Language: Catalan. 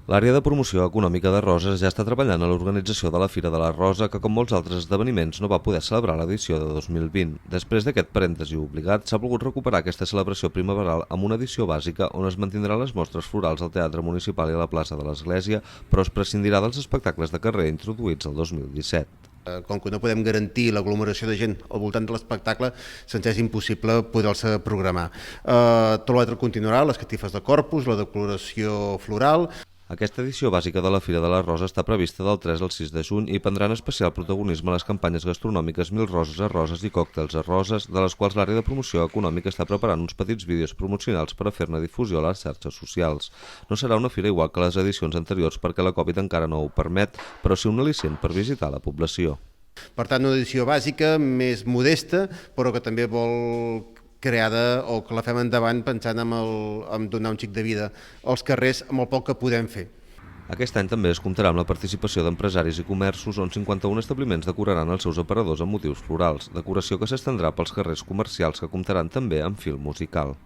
L'àrea de promoció econòmica de Roses ja està treballant a l'organització de la Fira de la Rosa, que com molts altres esdeveniments no va poder celebrar l'edició de 2020. Després d'aquest parèntesi obligat, s'ha volgut recuperar aquesta celebració primaveral amb una edició bàsica on es mantindran les mostres florals al Teatre Municipal i a la plaça de l'Església, però es prescindirà dels espectacles de carrer introduïts el 2017. Com que no podem garantir l'aglomeració de gent al voltant de l'espectacle, se'ns és impossible poder-se programar. Tot l'altre continuarà, les catifes de corpus, la decoració floral. Aquesta edició bàsica de la Fira de la Rosa està prevista del 3 al 6 de juny i prendran especial protagonisme les campanyes gastronòmiques Mil roses a roses i còctels a roses, de les quals l'àrea de promoció econòmica està preparant uns petits vídeos promocionals per a fer-ne difusió a les xarxes socials. No serà una fira igual que les edicions anteriors perquè la Covid encara no ho permet, però sí un al·licient per visitar la població. Per tant, una edició bàsica més modesta, però que també vol creada o que la fem endavant pensant en donar un xic de vida als carrers amb el poc que podem fer. Aquest any també es comptarà amb la participació d'empresaris i comerços on 51 establiments decoraran els seus aparadors amb motius florals, decoració que s'estendrà pels carrers comercials que comptaran també amb fil musical.